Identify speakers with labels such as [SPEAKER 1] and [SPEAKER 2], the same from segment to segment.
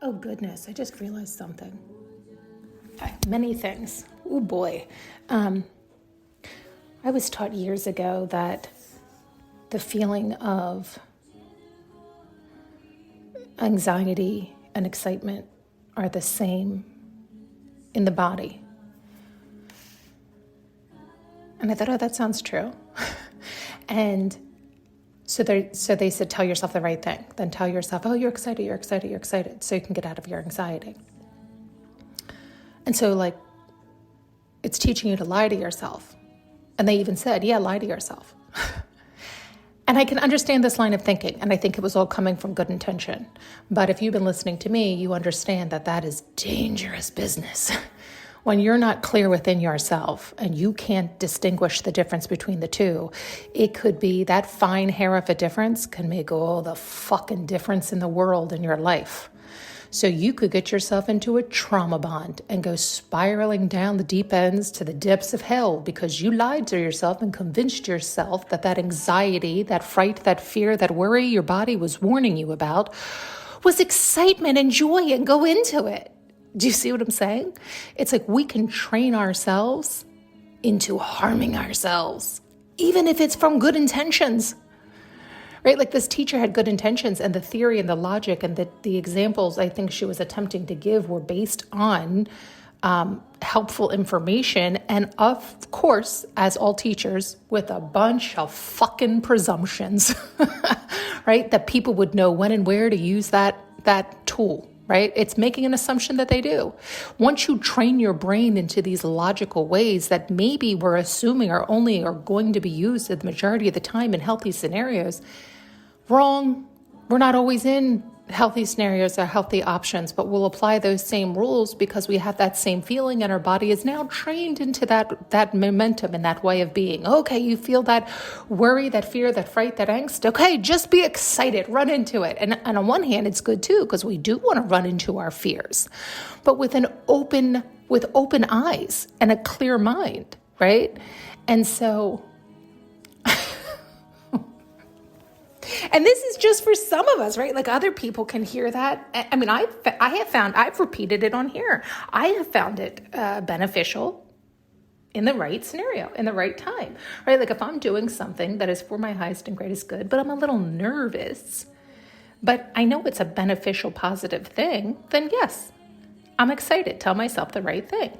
[SPEAKER 1] Oh goodness, I just realized something. Many things. Oh boy. I was taught years ago that the feeling of anxiety and excitement are the same in the body. And I thought, oh, that sounds true. And so they said, tell yourself the right thing. Then tell yourself, oh, you're excited, you're excited, you're excited, so you can get out of your anxiety. And so, it's teaching you to lie to yourself. And they even said, yeah, lie to yourself. And I can understand this line of thinking, and I think it was all coming from good intention. But if you've been listening to me, you understand that that is dangerous business. When you're not clear within yourself and you can't distinguish the difference between the two, it could be that fine hair of a difference can make all the fucking difference in the world in your life. So you could get yourself into a trauma bond and go spiraling down the deep ends to the depths of hell because you lied to yourself and convinced yourself that that anxiety, that fright, that fear, that worry your body was warning you about was excitement and joy, and go into it. Do you see what I'm saying? It's like we can train ourselves into harming ourselves, even if it's from good intentions. Right? Like this teacher had good intentions, and the theory and the logic and the examples I think she was attempting to give were based on helpful information. And of course, as all teachers, with a bunch of fucking presumptions, right? That people would know when and where to use that tool, right? It's making an assumption that they do. Once you train your brain into these logical ways that maybe we're assuming are going to be used the majority of the time in healthy scenarios, wrong. We're not always in healthy scenarios or healthy options, but we'll apply those same rules because we have that same feeling and our body is now trained into that momentum and that way of being. Okay, you feel that worry, that fear, that fright, that angst. Okay, just be excited, run into it. And on one hand, it's good too, because we do want to run into our fears, but with open eyes and a clear mind, right? And so and this is just for some of us, right? Like other people can hear that. I mean, I've repeated it on here. I have found it beneficial in the right scenario, in the right time, right? Like if I'm doing something that is for my highest and greatest good, but I'm a little nervous, but I know it's a beneficial, positive thing, then yes, I'm excited. Tell myself the right thing.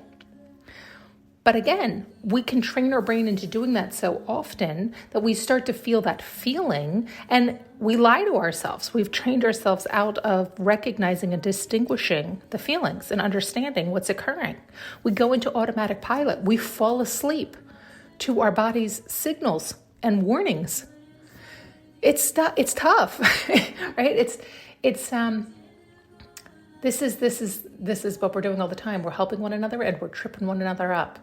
[SPEAKER 1] But again, we can train our brain into doing that so often that we start to feel that feeling and we lie to ourselves. We've trained ourselves out of recognizing and distinguishing the feelings and understanding what's occurring. We go into automatic pilot. We fall asleep to our body's signals and warnings. It's tough, right? This is what we're doing all the time. We're helping one another and we're tripping one another up.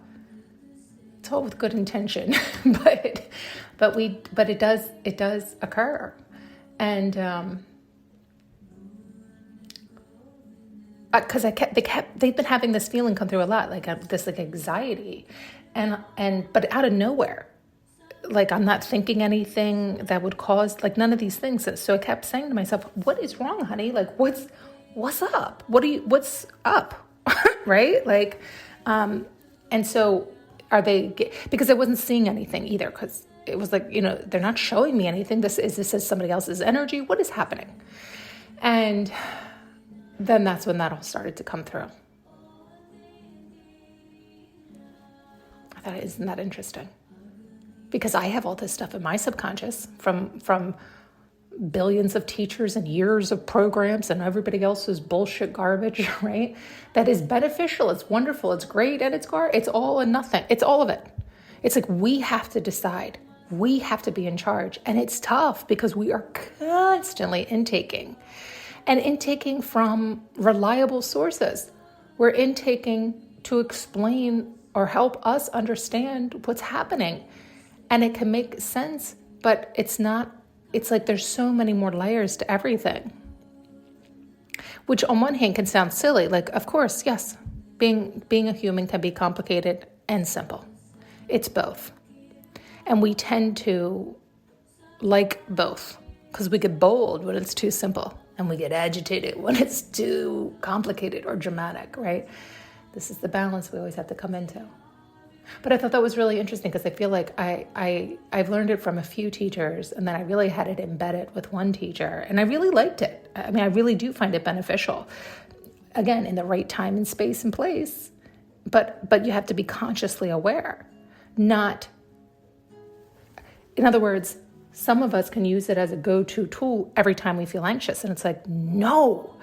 [SPEAKER 1] It's all with good intention, but it does occur, and because they've been having this feeling come through a lot, this anxiety, but out of nowhere, like I'm not thinking anything that would cause none of these things. So I kept saying to myself, "What is wrong, honey? Like what's up? What's up?" Right? And so. Because I wasn't seeing anything either, because it was they're not showing me anything. This is somebody else's energy. What is happening? And then that's when that all started to come through. I thought, isn't that interesting? Because I have all this stuff in my subconscious from billions of teachers and years of programs and everybody else's bullshit garbage, right? That is beneficial, it's wonderful, it's great, and it's all and nothing. It's all of it. It's like we have to decide. We have to be in charge. And it's tough because we are constantly intaking from reliable sources. We're intaking to explain or help us understand what's happening. And it can make sense, but it's not. It's like there's so many more layers to everything, which on one hand can sound silly. Like, of course, yes, being a human can be complicated and simple. It's both. And we tend to like both because we get bold when it's too simple, And we get agitated when it's too complicated or dramatic, right? This is the balance we always have to come into. But I thought that was really interesting because I feel like I've learned it from a few teachers, and then I really had it embedded with one teacher, and I really liked it. I mean, I really do find it beneficial. Again, in the right time and space and place, but you have to be consciously aware. Not, in other words, some of us can use it as a go-to tool every time we feel anxious, and it's like, no.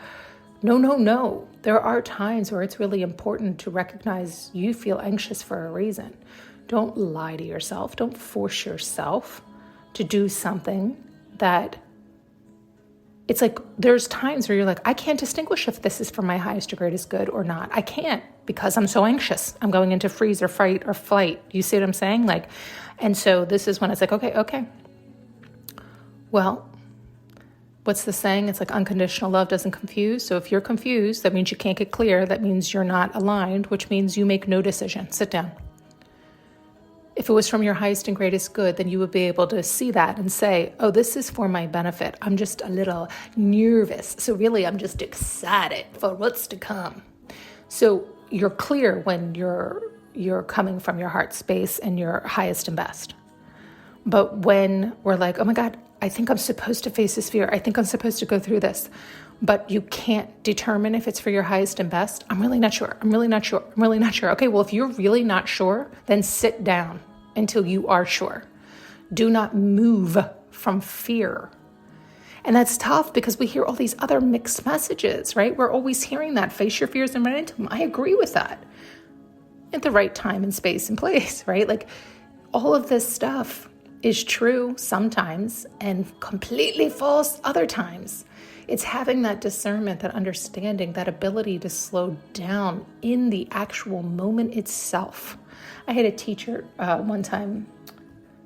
[SPEAKER 1] There are times where it's really important to recognize you feel anxious for a reason. Don't lie to yourself. Don't force yourself to do something that it's like there's times where you're like, I can't distinguish if this is for my highest or greatest good or not. I can't because I'm so anxious. I'm going into freeze or fight or flight. You see what I'm saying? Like, and so this is when it's like, okay. Well, what's the saying? It's like unconditional love doesn't confuse. So if you're confused, that means you can't get clear. That means you're not aligned, which means you make no decision. Sit down. If it was from your highest and greatest good, then you would be able to see that and say, oh, this is for my benefit. I'm just a little nervous. So really, I'm just excited for what's to come. So you're clear when you're coming from your heart space and your highest and best. But when we're like, oh my God, I think I'm supposed to face this fear. I think I'm supposed to go through this, but you can't determine if it's for your highest and best. I'm really not sure. Okay, well, if you're really not sure, then sit down until you are sure. Do not move from fear. And that's tough because we hear all these other mixed messages, right? We're always hearing that, face your fears and run into them. I agree with that. At the right time and space and place, right? Like all of this stuff is true sometimes and completely false other times. It's having that discernment, that understanding, that ability to slow down in the actual moment itself. I had a teacher one time,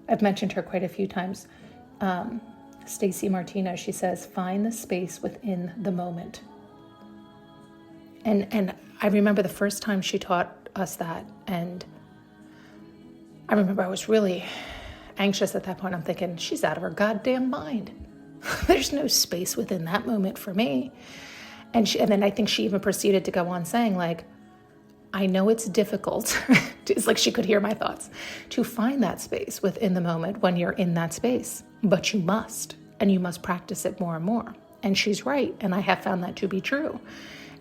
[SPEAKER 1] I've mentioned her quite a few times, Stacy Martinez. She says, find the space within the moment. And I remember the first time she taught us that, and I remember I was really anxious at that point. I'm thinking, she's out of her goddamn mind. There's no space within that moment for me. And then I think she even proceeded to go on saying, like, I know it's difficult. It's like she could hear my thoughts to find that space within the moment when you're in that space, but you must, and you must practice it more and more. And she's right. And I have found that to be true.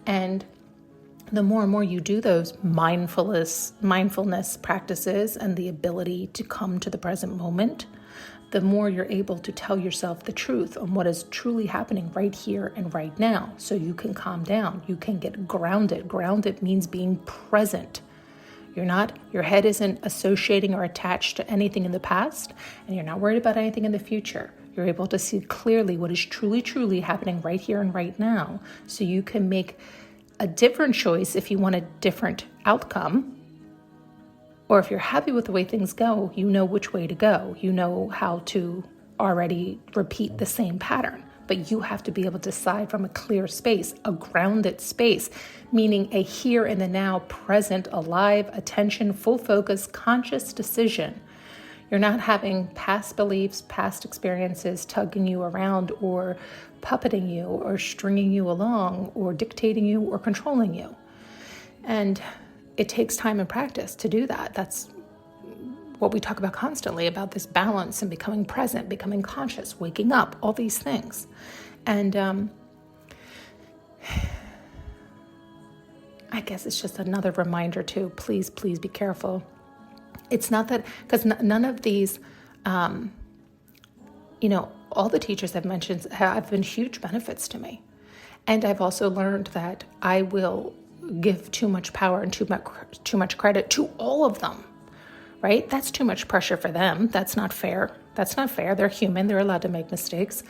[SPEAKER 1] And the more and more you do those mindfulness practices and the ability to come to the present moment, the more you're able to tell yourself the truth on what is truly happening right here and right now. So you can calm down. You can get grounded. Grounded means being present. Your head isn't associating or attached to anything in the past, and you're not worried about anything in the future. You're able to see clearly what is truly, truly happening right here and right now. So you can make a different choice if you want a different outcome, or if you're happy with the way things go, you know which way to go. You know how to already repeat the same pattern, but you have to be able to decide from a clear space, a grounded space, meaning a here and the now, present, alive, attention, full focus, conscious decision. You're not having past beliefs, past experiences tugging you around or puppeting you or stringing you along or dictating you or controlling you. And it takes time and practice to do that. That's what we talk about constantly, about this balance and becoming present, becoming conscious, waking up, all these things. And I guess it's just another reminder too, please be careful. It's not that, because none of these, all the teachers I've mentioned have been huge benefits to me. And I've also learned that I will give too much power and too much credit to all of them, right? That's too much pressure for them. That's not fair. They're human. They're allowed to make mistakes.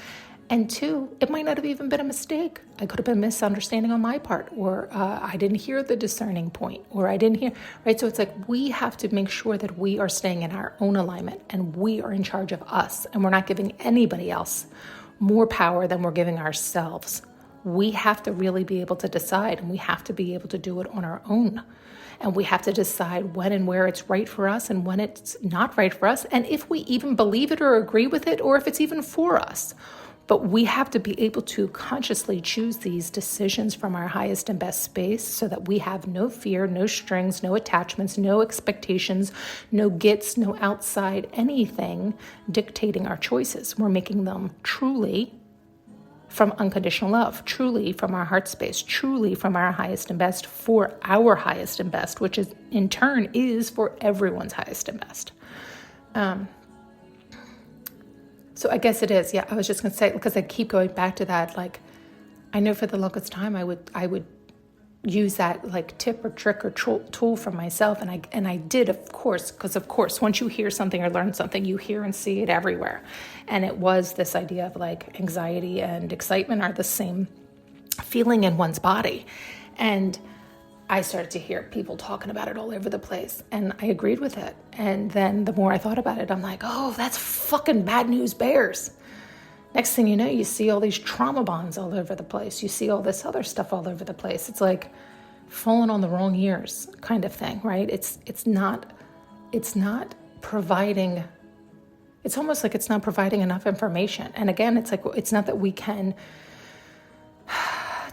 [SPEAKER 1] And two, it might not have even been a mistake. I could have been misunderstanding on my part, or I didn't hear the discerning point, or I didn't hear, right? So it's like we have to make sure that we are staying in our own alignment and we are in charge of us, and we're not giving anybody else more power than we're giving ourselves. We have to really be able to decide, and we have to be able to do it on our own. And we have to decide when and where it's right for us and when it's not right for us, and if we even believe it or agree with it, or if it's even for us. But we have to be able to consciously choose these decisions from our highest and best space so that we have no fear, no strings, no attachments, no expectations, no gets, no outside anything dictating our choices. We're making them truly from unconditional love, truly from our heart space, truly from our highest and best for our highest and best, which is in turn is for everyone's highest and best. So I guess it is. Yeah, I was just going to say, because I keep going back to that, like, I know for the longest time I would use that like tip or trick or tool for myself. And I did, of course, because of course, once you hear something or learn something, you hear and see it everywhere. And it was this idea of like anxiety and excitement are the same feeling in one's body. And I started to hear people talking about it all over the place, and I agreed with it. And then the more I thought about it, I'm like, oh, that's fucking bad news bears. Next thing you know, you see all these trauma bonds all over the place. You see all this other stuff all over the place. It's like falling on the wrong ears kind of thing, right? It's not providing, it's almost like it's not providing enough information. And again, it's like, it's not that we can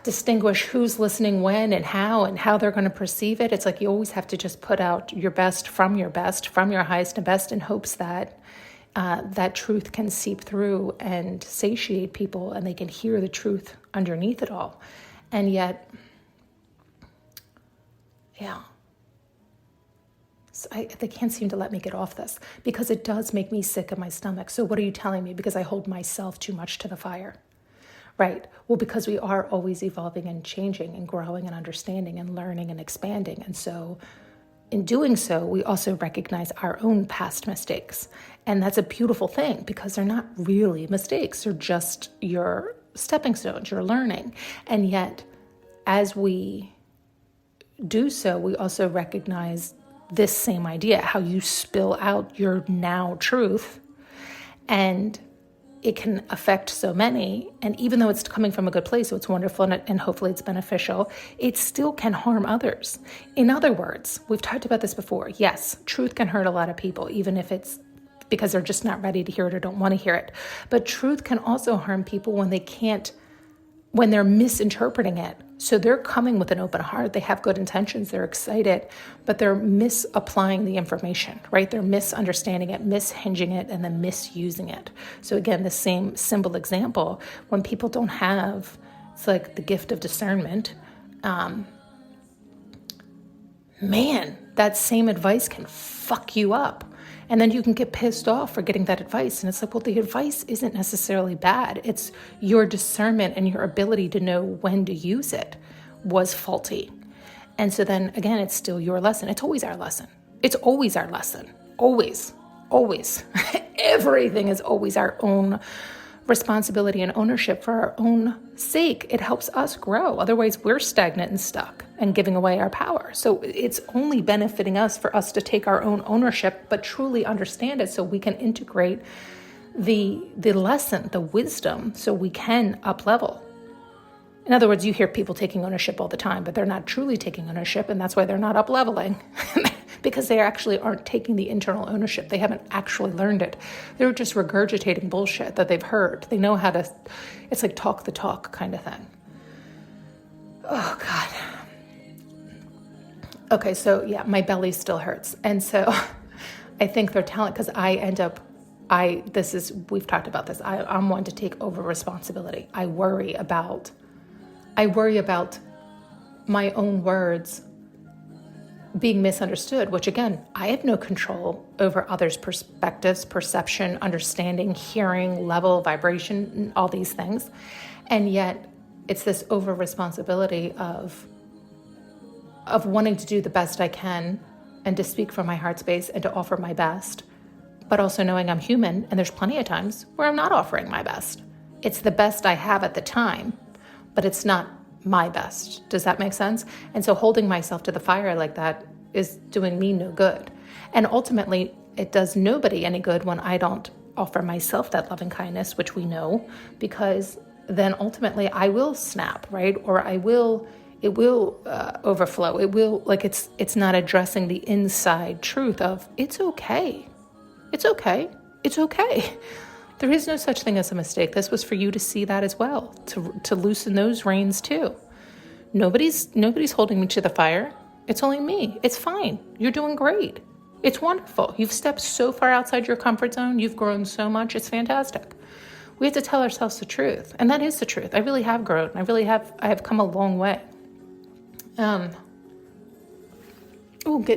[SPEAKER 1] distinguish who's listening when and how they're going to perceive it. It's like you always have to just put out your best, from your highest and best, in hopes that that truth can seep through and satiate people and they can hear the truth underneath it all. And yet, yeah, so they can't seem to let me get off this because it does make me sick in my stomach. So what are you telling me? Because I hold myself too much to the fire. Right. Well, because we are always evolving and changing and growing and understanding and learning and expanding. And so in doing so, we also recognize our own past mistakes. And that's a beautiful thing because they're not really mistakes. They're just your stepping stones, your learning. And yet, as we do so, we also recognize this same idea, how you spill out your now truth, and it can affect so many. And even though it's coming from a good place, so it's wonderful and hopefully it's beneficial, it still can harm others. In other words, we've talked about this before. Yes, truth can hurt a lot of people, even if it's because they're just not ready to hear it or don't want to hear it. But truth can also harm people when they're misinterpreting it. So they're coming with an open heart. They have good intentions. They're excited, but they're misapplying the information, right? They're misunderstanding it, mishinging it, and then misusing it. So again, the same simple example, when people don't have, it's like the gift of discernment, man, that same advice can fuck you up. And then you can get pissed off for getting that advice. And it's like, well, the advice isn't necessarily bad. It's your discernment and your ability to know when to use it was faulty. And so then again, it's still your lesson. It's always our lesson. It's always our lesson. Always, always. Everything is always our own responsibility and ownership for our own sake. It helps us grow. Otherwise, we're stagnant and stuck and giving away our power. So it's only benefiting us for us to take our own ownership, but truly understand it so we can integrate the lesson, the wisdom, so we can up level. In other words, you hear people taking ownership all the time, but they're not truly taking ownership, and that's why they're not up leveling. Because they actually aren't taking the internal ownership. They haven't actually learned it. They're just regurgitating bullshit that they've heard. They know how to, it's like talk the talk kind of thing. Oh, God. Okay, so yeah, my belly still hurts. And so I think they're telling, because we've talked about this. I'm one to take over responsibility. I worry about my own words being misunderstood, which again, I have no control over others' perspectives, perception, understanding, hearing, level, vibration, all these things. And yet it's this over responsibility of wanting to do the best I can and to speak from my heart space and to offer my best, but also knowing I'm human and there's plenty of times where I'm not offering my best. It's the best I have at the time, but it's not my best. Does that make sense? And so holding myself to the fire like that is doing me no good. And ultimately, it does nobody any good when I don't offer myself that loving kindness, which we know, because then ultimately I will snap, right? Or it will overflow. It will, like, it's not addressing the inside truth of it's okay. It's okay. It's okay. There is no such thing as a mistake. This was for you to see that as well, to loosen those reins too. Nobody's holding me to the fire. It's only me. It's fine. You're doing great. It's wonderful. You've stepped so far outside your comfort zone. You've grown so much. It's fantastic. We have to tell ourselves the truth. And that is the truth. I really have grown. I have come a long way. Getting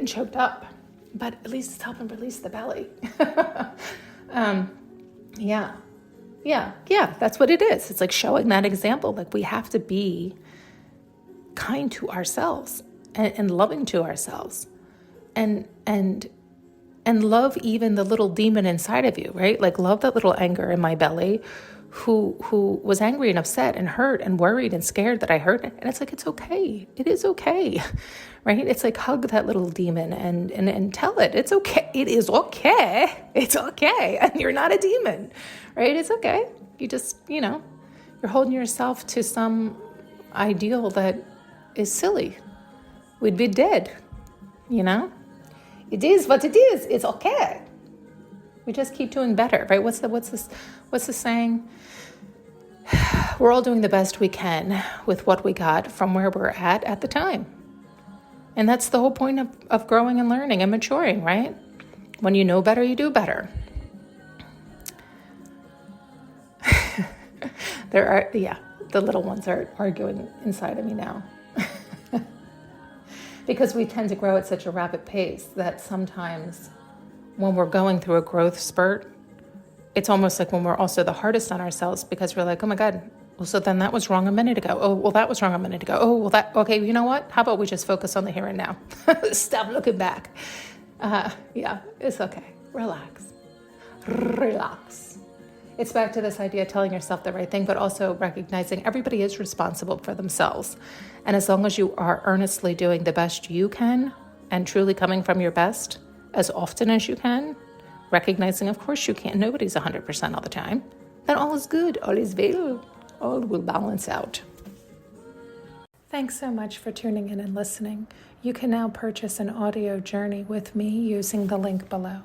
[SPEAKER 1] choked up. But at least it's helping release the belly. Yeah, that's what it is. It's like showing that example. Like we have to be kind to ourselves and loving to ourselves and love even the little demon inside of you, right? Like love that little anger in my belly who was angry and upset and hurt and worried and scared that I hurt it. And it's like, it's okay. It is okay, right? It's like hug that little demon and tell it, it's okay. It is okay. It's okay. And you're not a demon, right? It's okay. You just, you're holding yourself to some ideal that is silly. We'd be dead, It is what it is. It's okay. We just keep doing better, right? What's the saying? We're all doing the best we can with what we got from where we're at the time. And that's the whole point of growing and learning and maturing, right? When you know better, you do better. The little ones are arguing inside of me now. Because we tend to grow at such a rapid pace that sometimes when we're going through a growth spurt, it's almost like when we're also the hardest on ourselves because we're like, oh my God, well, so then that was wrong a minute ago. Oh, well, that was wrong a minute ago. Oh, well, okay, you know what? How about we just focus on the here and now? Stop looking back. It's okay. Relax. It's back to this idea of telling yourself the right thing, but also recognizing everybody is responsible for themselves. And as long as you are earnestly doing the best you can and truly coming from your best as often as you can, recognizing, of course, you can't. Nobody's 100% all the time. Then all is good. All is well. All will balance out. Thanks so much for tuning in and listening. You can now purchase an audio journey with me using the link below.